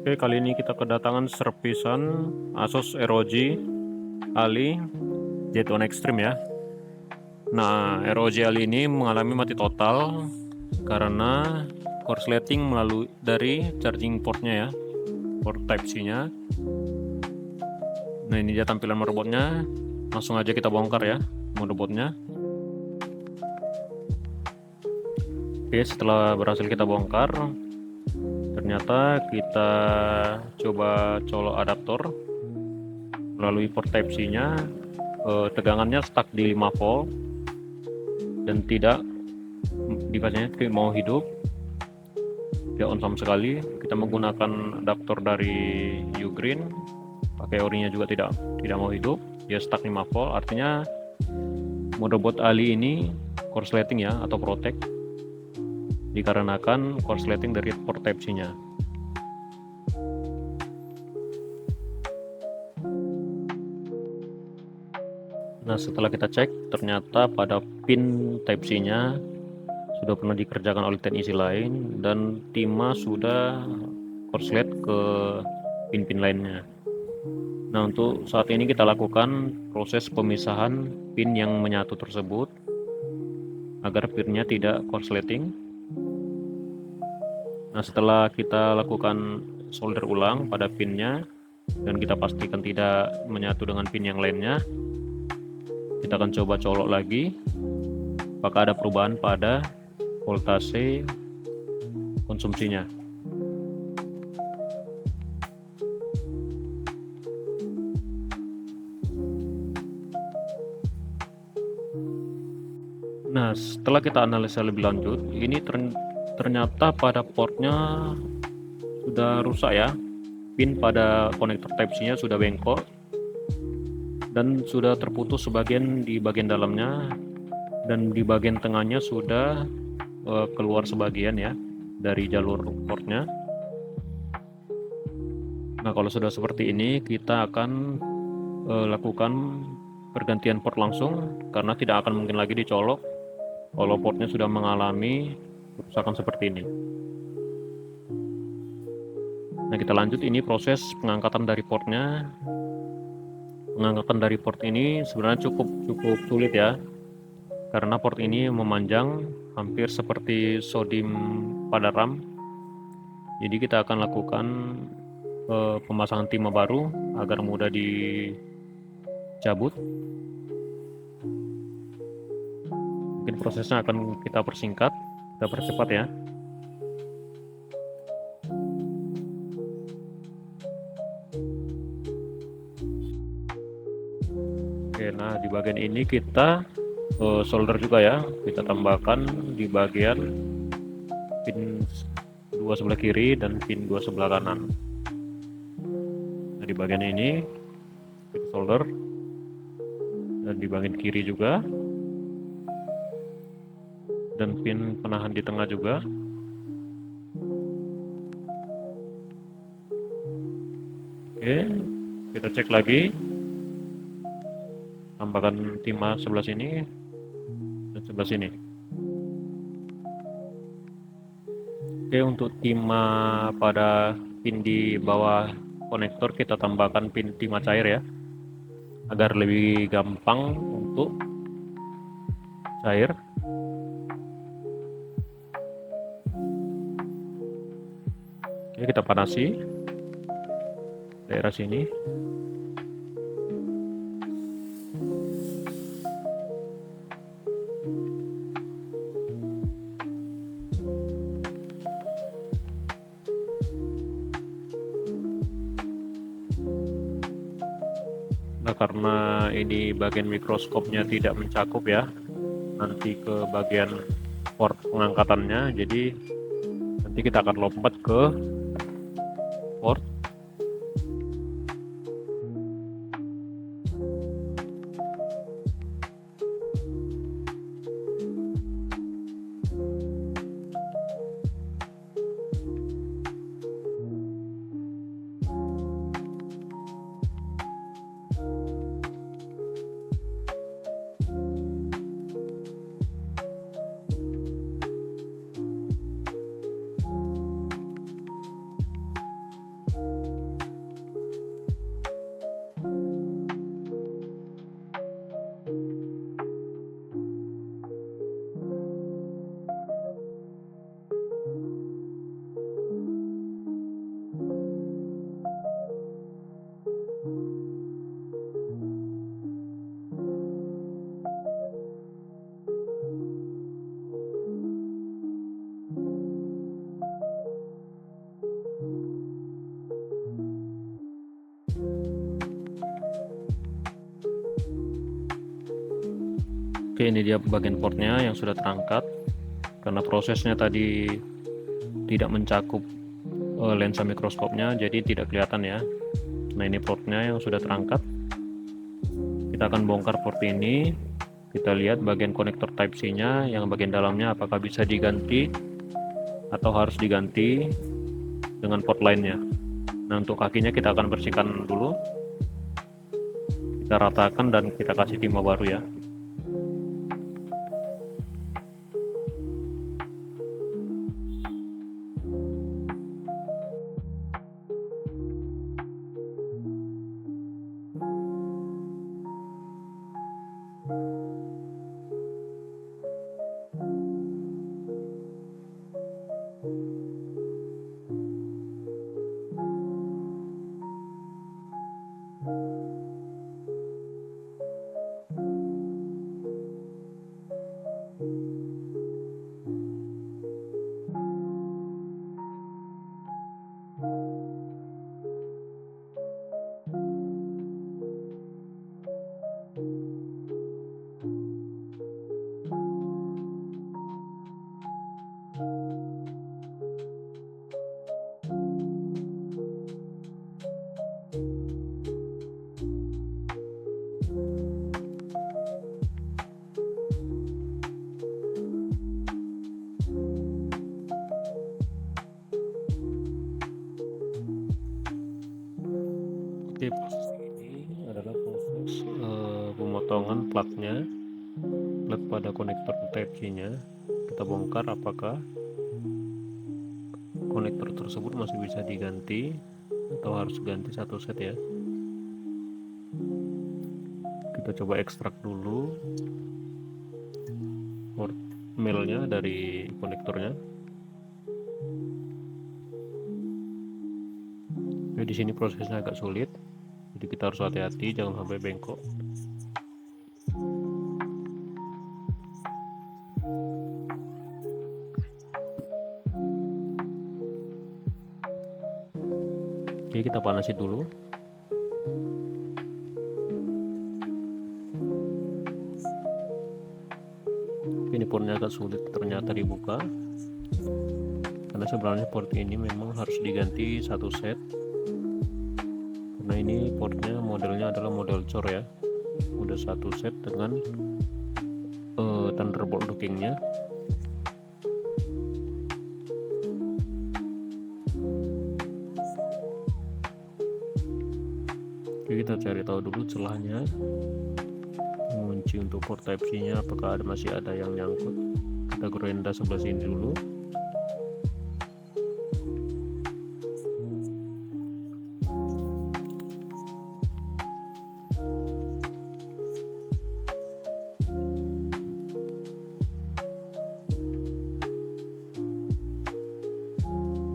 Oke, kali ini kita kedatangan servisan Asus ROG Ali Z1 Extreme ya. Nah, ROG Ali ini mengalami mati total karena korsleting melalui dari charging portnya ya, port Type C nya. Nah, ini dia tampilan motherboardnya. Langsung aja kita bongkar ya motherboardnya. Oke, setelah berhasil kita bongkar, ternyata kita coba colok adaptor melalui port Type C nya. Tegangannya stuck di 5 volt dan tidak device-nya tidak mau hidup, tidak on sama sekali. Kita menggunakan adaptor dari Ugreen, pakai orinya juga tidak mau hidup, dia stuck 5 volt. Artinya motherboard Ali ini korsleting ya, atau protect, dikarenakan korsleting dari port Type C nya. Nah, setelah kita cek, ternyata pada pin Type C nya sudah pernah dikerjakan oleh teknisi lain dan timah sudah korslet ke pin-pin lainnya. Nah, untuk saat ini kita lakukan proses pemisahan pin yang menyatu tersebut agar pinnya tidak korsleting. Nah, setelah kita lakukan solder ulang pada pinnya dan kita pastikan tidak menyatu dengan pin yang lainnya, kita akan coba colok lagi apakah ada perubahan pada voltase konsumsinya. Nah, setelah kita analisa lebih lanjut, ini ternyata pada portnya sudah rusak ya. Pin pada konektor Type C nya sudah bengkok dan sudah terputus sebagian di bagian dalamnya, dan di bagian tengahnya sudah keluar sebagian ya dari jalur portnya. Nah, kalau sudah seperti ini, kita akan lakukan pergantian port langsung, karena tidak akan mungkin lagi dicolok kalau portnya sudah mengalami kerusakan seperti ini. Nah, kita lanjut, ini proses pengangkatan dari portnya. Pengangkatan dari port ini sebenarnya cukup sulit ya, karena port ini memanjang hampir seperti sodim pada RAM. Jadi kita akan lakukan pemasangan timah baru agar mudah dicabut. Mungkin prosesnya akan kita persingkat, kita percepat ya. Oke, nah di bagian ini kita solder juga ya, kita tambahkan di bagian pin 2 sebelah kiri dan pin 2 sebelah kanan. Nah, di bagian ini kita solder, dan di bagian kiri juga, dan pin penahan di tengah juga. Oke, kita cek lagi, tambahkan timah sebelah sini dan sebelah sini. Oke, untuk timah pada pin di bawah konektor kita tambahkan pin timah cair ya, agar lebih gampang untuk cair. Oke, kita panasi daerah sini. Nah, karena ini bagian mikroskopnya tidak mencakup ya nanti ke bagian port pengangkatannya, jadi nanti kita akan lompat ke port. Oke, ini dia bagian portnya yang sudah terangkat. Karena prosesnya tadi tidak mencakup lensa mikroskopnya, jadi tidak kelihatan ya. Nah, ini portnya yang sudah terangkat. Kita akan bongkar port ini. Kita lihat bagian konektor Type C nya yang bagian dalamnya apakah bisa diganti atau harus diganti dengan port lainnya. Nah, untuk kakinya kita akan bersihkan dulu, kita ratakan dan kita kasih timah baru ya. Oke, proses ini adalah proses pemotongan platnya, plat pada konektor Type C nya. Kita bongkar apakah konektor tersebut masih bisa diganti atau harus ganti satu set ya. Kita coba ekstrak dulu port mailnya dari konektornya. Di sini prosesnya agak sulit, jadi kita harus hati-hati jangan sampai bengkok. Oke, kita panasi dulu. Ini portnya agak sulit ternyata dibuka, karena sebenarnya port ini memang harus diganti satu set. Karena ini portnya modelnya adalah model cor ya, udah satu set dengan Thunderbolt hookingnya. Oke, kita cari tahu dulu celahnya, mengunci untuk port Type C nya apakah masih ada yang nyangkut. Kita gerenda sebelah sini dulu.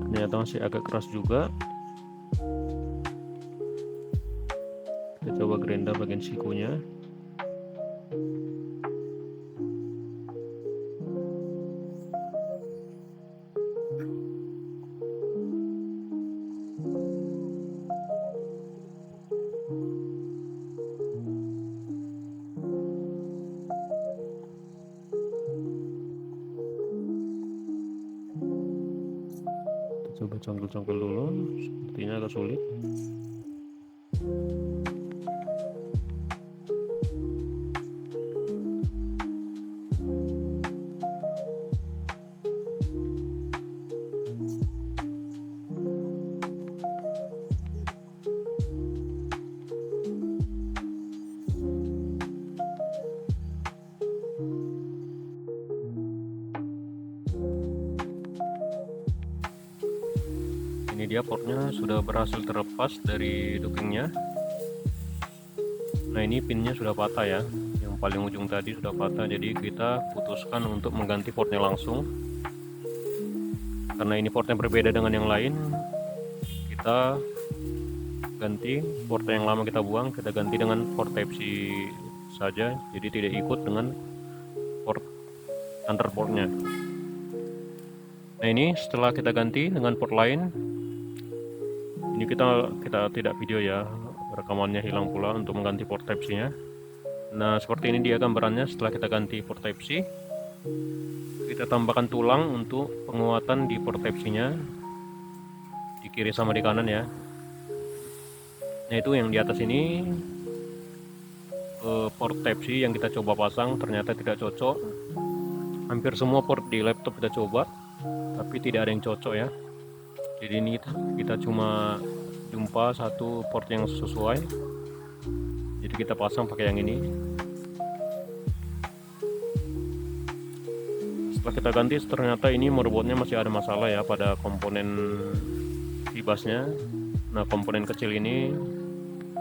Ternyata masih agak keras juga. Kita coba gerenda bagian sikunya. Coba congkel-congkel dulu, sepertinya agak sulit. Ini dia portnya sudah berhasil terlepas dari dockingnya. Nah, ini pinnya sudah patah ya, yang paling ujung tadi sudah patah, jadi kita putuskan untuk mengganti portnya langsung. Karena ini portnya berbeda dengan yang lain, kita ganti port yang lama, kita buang, kita ganti dengan port Type C saja, jadi tidak ikut dengan port Thunderbolt-nya. Nah, ini setelah kita ganti dengan port lain, ini kita tidak video ya, rekamannya hilang pula untuk mengganti port Type C nya. Nah, seperti ini dia gambarannya setelah kita ganti port Type-C. Kita tambahkan tulang untuk penguatan di port Type-C-nya, di kiri sama di kanan ya. Nah, itu yang di atas ini port Type-C yang kita coba pasang ternyata tidak cocok. Hampir semua port di laptop kita coba, tapi tidak ada yang cocok ya. Jadi ini kita cuma jumpa satu port yang sesuai, jadi kita pasang pakai yang ini. Setelah kita ganti, ternyata ini motherboardnya masih ada masalah ya pada komponen kibasnya. Nah, komponen kecil ini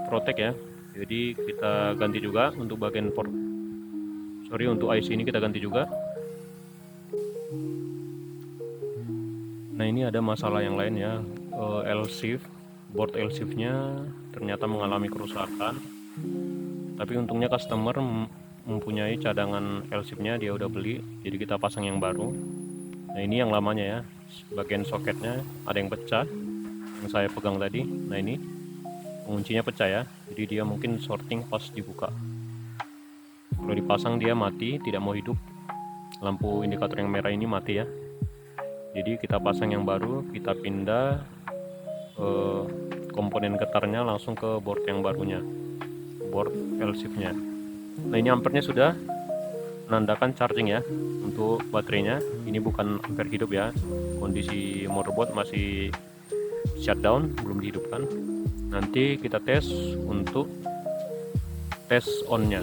Protect ya, jadi kita ganti juga untuk bagian untuk IC ini kita ganti juga. Nah, ini ada masalah yang lain ya, L-shift, board L-shift nya ternyata mengalami kerusakan, tapi untungnya customer mempunyai cadangan L-shift nya, dia udah beli, jadi kita pasang yang baru. Nah, ini yang lamanya ya, bagian soketnya ada yang pecah yang saya pegang tadi. Nah, ini penguncinya pecah ya, jadi dia mungkin sorting pas dibuka. Kalau dipasang dia mati, tidak mau hidup, lampu indikator yang merah ini mati ya. Jadi kita pasang yang baru, kita pindah komponen getarnya langsung ke board yang barunya, board L-shift nya. Nah, ini ampernya sudah menandakan charging ya untuk baterainya. Ini bukan ampere hidup ya, kondisi motherboard masih shutdown, belum dihidupkan. Nanti kita tes untuk tes on nya.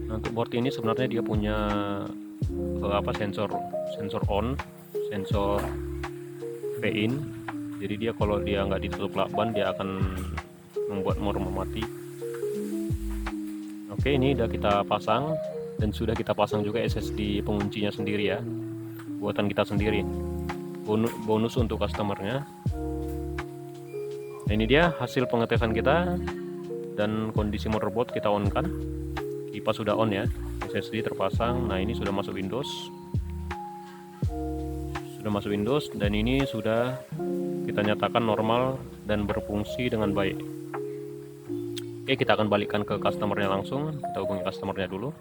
Nah, untuk board ini sebenarnya dia punya sensor on, sensor V-in. Jadi dia kalau dia nggak ditutup lakban, dia akan membuat motherboard mati. Oke, ini udah kita pasang dan sudah kita pasang juga SSD penguncinya sendiri ya, buatan kita sendiri, bonus untuk customernya. Nah, ini dia hasil pengetesan kita dan kondisi motherboard kita on kan, kipas sudah on ya, SSD terpasang. Nah, ini sudah masuk Windows, dan ini sudah kita nyatakan normal dan berfungsi dengan baik. Oke, kita akan balikkan ke customernya langsung. Kita hubungi customernya dulu.